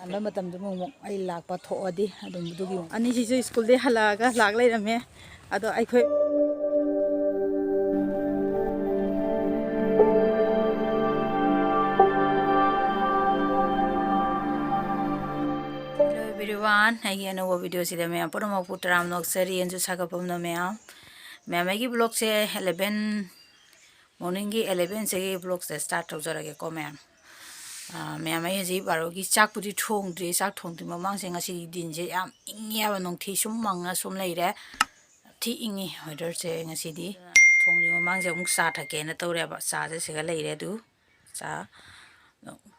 แล้วมาตำจมูกไอ้หลากปะโถดิดูดูกี่อันนี้ที่สกูลได้ฮัลาก็หลากเลยนะแม่อะตัวไอ้เคยeveryone, I get no video see the me. Put them up put around no seri and just hagap on the me. Me make vlog se 11 morning ki 11 se vlog se start ho jara ke ko me. Me mai ji baro ki chak pudi thong dri sak thong ti mamang se ngasi din je yam ingya ba nong thi sum manga sum lai re thi ingi weather se ngasi di thong ni mamang se muk sa thake na to re ba sa se ga lai re du sa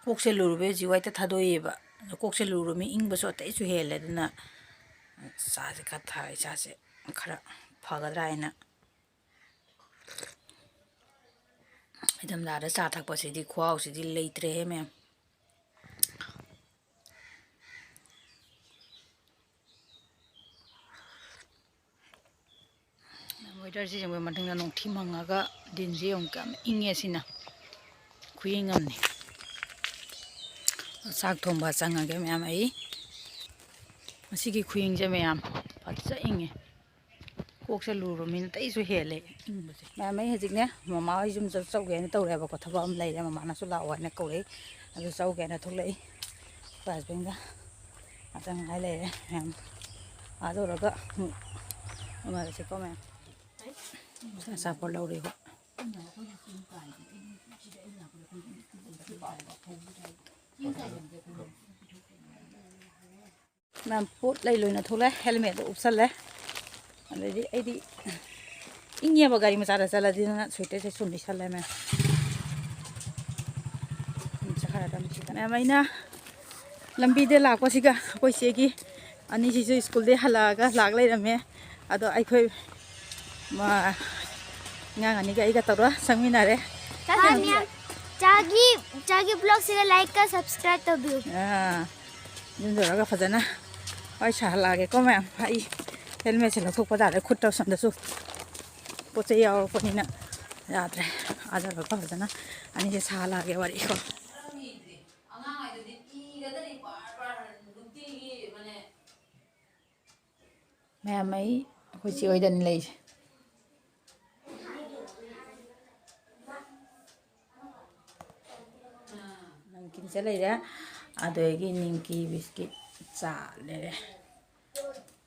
pok se lur be ji wai ta thadoi ba Coke से लूरो में इंग बसो ते सु हेले दना साजे का था साजे खरा फगदरा हैन एकदम दादा सा थक पसे दि खुआउ से दि लेत्रे हे मे वेदर से जंग मथंग नों थि मंगागा दिन जे ओं का इंगे सिना खुयिंगम नि साग थोंबा चंगागे मैम आई मसीगी खुयिंग जे मैम फजा इंगे कोक से लूरो मिन तैसु हेले इंबसे मैम आई हजिक ने ममा आई जुम चौगे ने तौरे बा थबा अम लैरे ममा ना सु लावा ने कौरे अदु चौगे ने थोलै पास बेंगा अचंग हाय लैरे मैम आदो रगा ममा से को मैम सा पर लौरे हो मैम पोट लै लोइना थोले हेलमेट उपसले अदि एदि इंगे बा गाड़ी मचा चला दिना स्वेटर से सुन दिसले मैम सखरा दम छी मैम आइना लंबी दे लाको सिगा कोइ सेगी अनि सिसु स्कूल दे हलागा लाग लै रमे अदो आई खोइ मा ngang ani ga iga tawra sangmina re जागी ब्लॉग से लाइक का सब्सक्राइब तो भी जुन जरा फजना ओइ सा लागे को मैम भाई हेलमेट से लथोक पदा रे खुट्टा संदसु पोचे याव पनिना याद्रे आजा ग फजना अनि से सा लागे वारी को मैम आई खुशी ओइदन लै नमकीन से ले रे आदोगी निमकी बिस्किट चा ले रे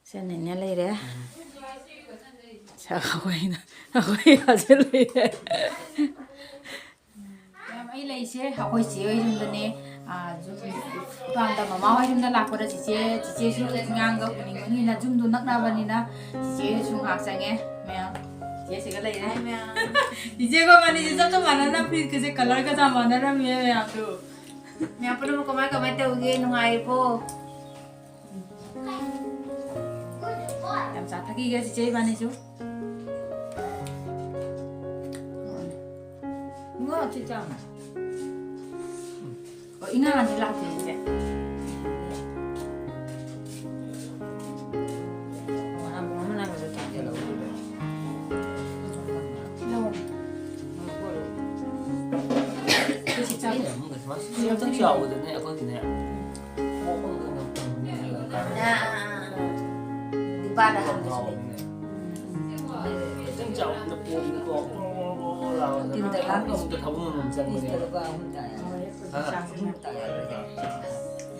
से ने ले रे हकोई हाजे ले रे मैं ले से हकोई से ओइ जुंदने जु पांदा ममा होय जुंदा लाकोरा चिचे सु ngang ga उनी नि ना जुंदु नकना बनी ना चिचे सु हाक संगे मैं ये से ले रे मैं चिचे को मानी जे सब तो माना ना फिर के कलर का सामान ना मैं आप तो मैं अपन को कमाई तौगे नुंगाई पो हम साथ की गे चिचे बानी छु ngो चिचा ओ इंगा नि लाते जे वहां मना को ताते लो चिचा要真小的那个呢，我你爸的很多。真小的波波啦，听得啦，我们的头脑真的。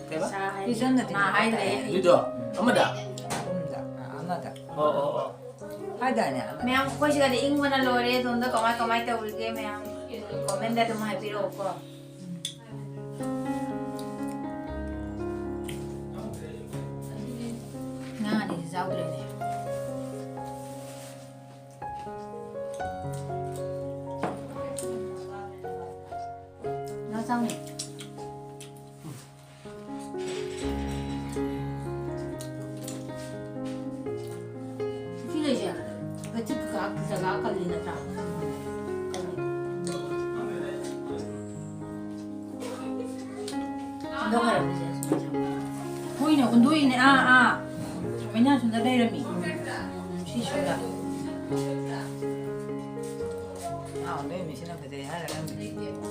对吧？你真的？那还得。对的，阿么的。阿么的。哦。还得呢。मैं कुछ कर इंग बना लो रे तुम तो कमाई तो उड़ गए मैं कमेंट दे तुम है पिरो को जाऊ रे ना जाऊ ने फिर जा बच्चे का जगह कर लेना था 너 할아버지 보이네 온도이네 왜냐 준다 내려미 시슈다 나온데 미신은 그대 하려면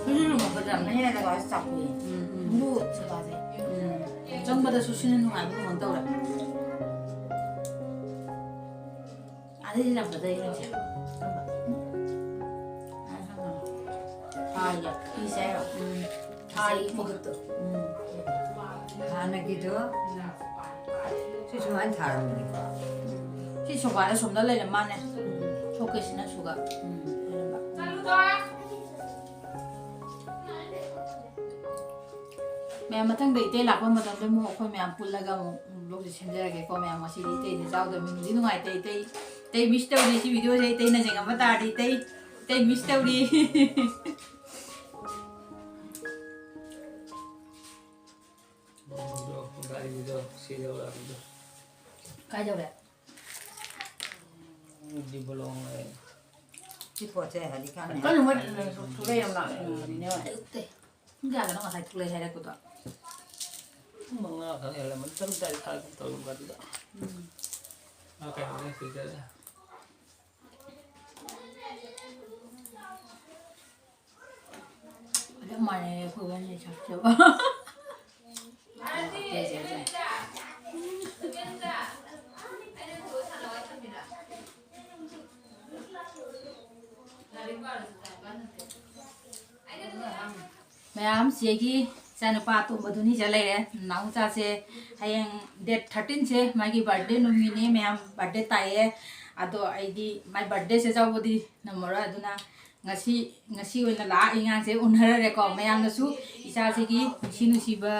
흐르는 거보다 해내다가 잡고 뭐 저가지. 전보다 수시는 동안 안 먹는다 그래 아들이랑 보다 이러지 아 야, 이세요 아 이거부터. 하나기도 최소한 다릅니까? 시초가 좀더 내려 만에 초계시는 수가 mẹ mà thằng đấy tê lạc mà thằng đấy mua khôi mẹ ăn pula gà một lúc thì xem ra cái con mẹ mà xí đi tê thì sao rồi mình đi ngoài tê tê tê mister đi xí video đây tê này chẳng có ta đi tê tê mister đi cái đâu đấy đi bờ lông này. 지포제 하니까 có những cái thu lê làm lại nếu mà tê gà là nó mà thay thu lê hay là của tao Mga kaya laman terus dari kali tolong ka dito. Okay, okay, sige na. 오랜만에 보면이 잡죠. 네. Ma'am, siegi sana patu baduni jalai re. Nau cha se hayang date 13 se magi birthday nomine ma'am birthday taye. Ado ID my birthday se jaw bodi namora aduna ngasi oina la ingang se unhara re ko mayam na su isa se gi sinu siba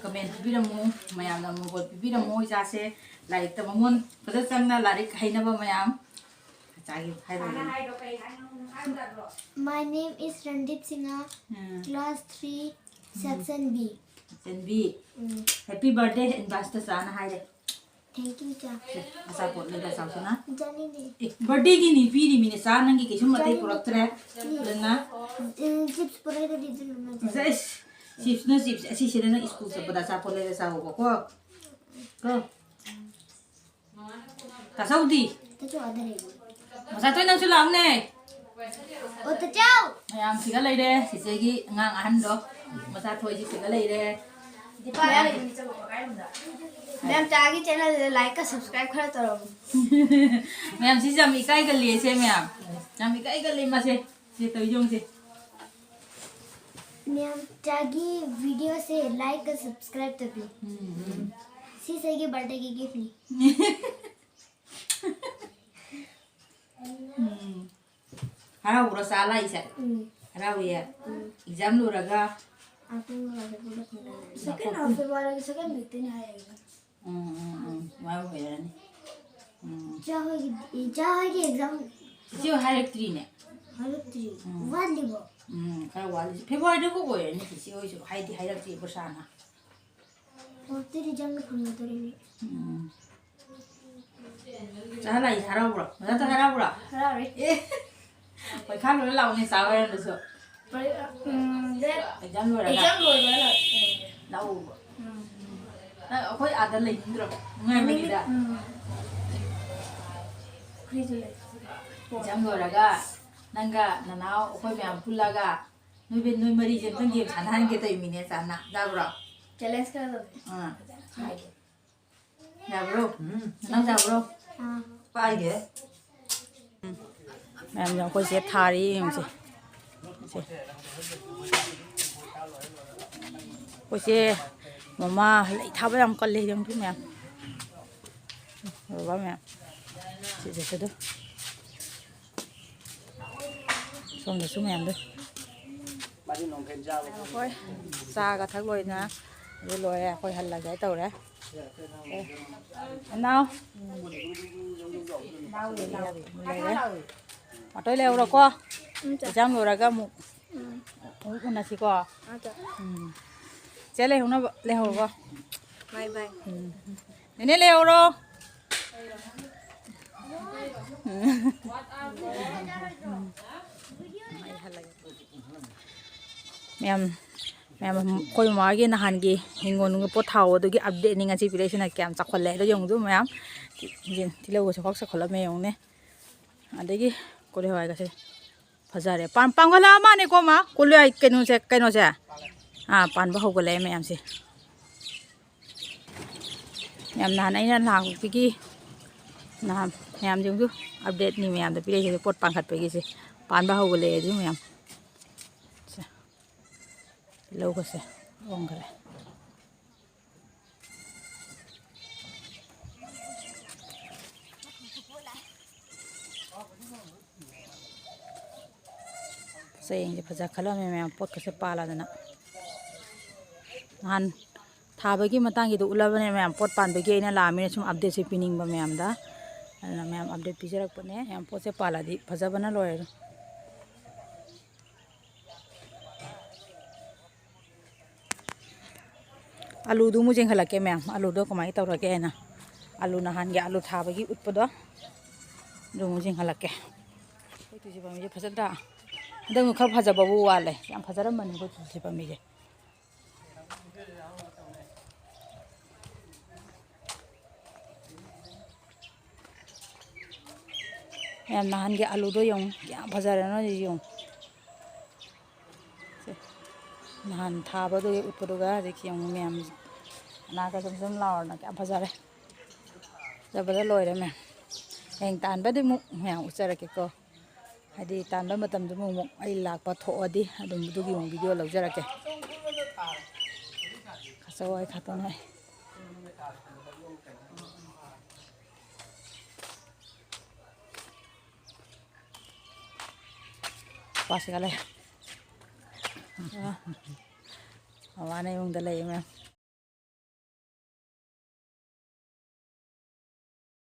comment biramu mayam na mo bol biramu isa se like ta mamon pada changna larik haina ba mayam chagi hairo My name is Randip Singha, class 3, section B. Senbi happy birthday and basta sana haire Thank you, cha. asa pot le da sa sana Jani ni. birthday gi ni piri mine sa nangi ke sum mate purak tre lena Chips pura ito dito naman. Zes, chips no chips. Asi sila ng school sa pada sa pole sa ko ko. Ko. Ta Saudi. Ito ada rin. Masa toy nang sulam ne. O, tachaw! Ayam siga lay de. Si segi ngang ahan do. Masa toy si siga lay de. Di pa yan. Ma'am, tagi channel like ka subscribe kara taro. Ma'am si jam ikai ka liye se ma'am. Jam ikai ka liye mase. Si toy jong se. Ma'am, tagi video se like ka subscribe tabi. Si segi birthday ki gift ni. Harau ura sala isa. Harau ya. Exam lu raga. Aku nggak ada budak Second half February second week ni hai. Mau ya ni. Jahoy ki exam Siyo hayak tri ne. harap tri. Wali bo. Kaya wali. February ko ko ya ni. Siyo iso hayak tri bersana. Or tri jam na punya tari. Salah is harau ura. Masa tu harau ura. Harap rin. Pai khá lối lau này sao em được sợ. Exam lu raga. Exam rồi đó là. Lau. Khối ada lagi ndro. Ngai magi da. Exam lu raga. Nangga nanau khối mẹ pulaga. Noi ben noi mari jem tang game sanan ke tai mine sana. Da bro. Challenge kara do. Da bro. Nang da bro. 빠이게 Mẹ mình khối xếp thà đi em chị. Khối xếp mama lấy thà bây giờ con lấy giống chúng mẹ. Rồi ba mẹ. Chị sẽ được. Xong rồi xuống em đi. Bari nong khen jao. Khối xa cả thắc lôi nha. Rồi lôi khối hành là giải tàu đấy. Anh nào? Ở đây leo rồi qua. Jam rồi ra một. Cũng là gì qua. Chế leo nó leo rồi qua. Bye bye. Nên leo rồi. Ma'am koi ma ge na han ge hingon nge po thao do ge update ni nga chi pile sina kyam cha khole do yong du ma'am jin ti lo go sa khok sa khola me yong ne ade ge ko re wa ga se ꯐꯖꯔꯦ ꯄꯥꯡꯒꯜ ꯑꯃꯅꯦꯀꯣ ꯃꯥ ꯀꯣꯜꯂꯨ ꯀꯩꯅꯣꯁꯦ ꯄꯥꯟꯕ ꯍꯧꯒꯠꯂꯛꯑꯦ ꯃꯌꯥꯝꯁꯦ ꯌꯥꯝ ꯅꯍꯥꯟ ꯑꯩꯅ ꯂꯥꯛꯄꯒꯤ ꯅꯍꯥꯟ ꯃꯌꯥꯝꯁꯤꯡꯁꯨ ꯑꯞꯗꯦꯠꯅꯤ ꯃꯌꯥꯝꯗ ꯄꯤꯔꯛꯏꯁꯦ ꯄꯣꯠ ꯄꯥꯟꯈꯠꯄꯒꯤꯁꯦ ꯄꯥꯟꯕ ꯍꯧꯒꯠꯂꯛꯑꯦ ꯑꯗꯨ ꯃꯌꯥꯝ ꯇꯤꯜꯍꯧꯒꯁꯦ ꯑꯣꯟꯈꯔꯦ ꯆꯌꯦꯡꯁꯦ ꯐꯖ ꯈꯜꯂꯝꯃꯦ ꯃꯌꯥꯝ ꯄꯣꯠꯀꯁꯦ ꯄꯥꯜꯂꯗꯅ ꯅꯍꯥꯟ ꯊꯥꯕꯒꯤ ꯃꯇꯥꯡꯒꯤꯗꯣ ꯎꯠꯂꯕꯅꯦ ꯃꯌꯥꯝ ꯄꯣꯠ ꯄꯥꯟꯕꯒꯤ ꯑꯩꯅ ꯂꯥꯛꯑꯃꯤꯅ ꯁꯨꯝ ꯑꯞꯗꯦꯠꯁꯦ ꯄꯤꯅꯤꯡꯕ ꯃꯌꯥꯝꯗ ꯑꯗꯨꯅ ꯃꯌꯥꯝ ꯑꯞꯗꯦꯠ ꯄꯤꯖꯔꯛꯄꯅꯦ ꯌꯥꯝ ꯄꯣꯠꯁꯦ ꯄꯥꯜꯂꯗꯤ ꯐꯖꯕꯅ ꯂꯣꯏꯔꯦ ꯑꯂꯨꯗꯨ ꯑꯃꯨꯛ ꯆꯦꯟꯈꯠꯂꯛꯀꯦ ꯃꯌꯥꯝ ꯑꯂꯨꯗꯣ ꯀꯃꯥꯏꯅ ꯇꯧꯔꯒꯦ ꯍꯥꯏꯅ ꯑꯂꯨ ꯅꯍꯥꯟꯒꯤ ꯑꯂꯨ ꯊꯥꯕꯒꯤ ꯎꯠꯄꯗꯣ ꯑꯗꯨ ꯑꯃꯨꯛ ꯆꯦꯟꯈꯠꯂꯛꯀꯦ ꯑꯩꯈꯣꯏ ꯇꯨꯜꯁꯤ ꯄꯥꯝꯕꯤꯁꯦ ꯐꯖꯗ꯭ꯔꯥ ꯍꯟꯗꯛ ꯈꯔ ꯐꯖꯕꯕꯨ ꯋꯥꯠꯂꯦ ꯌꯥꯝ ꯐꯖꯔꯝꯕꯅꯤ ꯑꯩꯈꯣꯏ ꯇꯨꯜꯁꯤ ꯄꯥꯝꯕꯤꯁꯦ ꯌꯥꯝ ꯅꯍꯥꯟꯒꯤ ꯑꯂꯨꯗꯣ ꯌꯦꯡꯉꯨ ꯌꯥꯝ ꯐꯖꯔꯦꯅ ꯌꯦꯡꯉꯨ ꯅꯍꯥꯟ ꯊꯥꯕꯗꯨꯒꯤ ꯎꯠꯄꯗꯨꯒ ꯍꯧꯖꯤꯛ ꯌꯦꯡꯉꯨ ꯃꯌꯥꯝ ꯃꯅꯥꯒ ꯁꯨꯝ ꯂꯥꯎꯔꯅ ꯀꯌꯥꯝ ꯐꯖꯔꯦ ꯐꯖꯕꯗ ꯂꯣꯏꯔꯦ ꯃꯌꯥꯝ ꯍꯌꯦꯡ ꯇꯥꯟꯕꯗꯤ ꯑꯃꯨꯛ ꯃꯌꯥꯝ ꯎꯠꯆꯔꯛꯀꯦꯀꯣ ꯍꯥꯏꯗꯤ ꯇꯥꯟꯕ ꯃꯇꯝꯗꯨꯃ ꯑꯃꯨꯛ ꯑꯩ ꯂꯥꯛꯄ ꯊꯣꯛꯑꯗꯤ ꯑꯗꯨꯝ ꯑꯗꯨꯒꯤ ꯑꯃꯨꯛ ꯚꯤꯗꯤꯑꯣ ꯂꯧꯖꯔꯛꯀꯦ ꯈꯆꯧꯋꯥꯏ ꯈꯥꯇꯣꯟ ꯄꯥꯁꯤꯒ ꯂꯩ ꯃꯃꯥꯅ ꯏꯃꯨꯡꯗ ꯂꯩ ꯃꯌꯥꯝ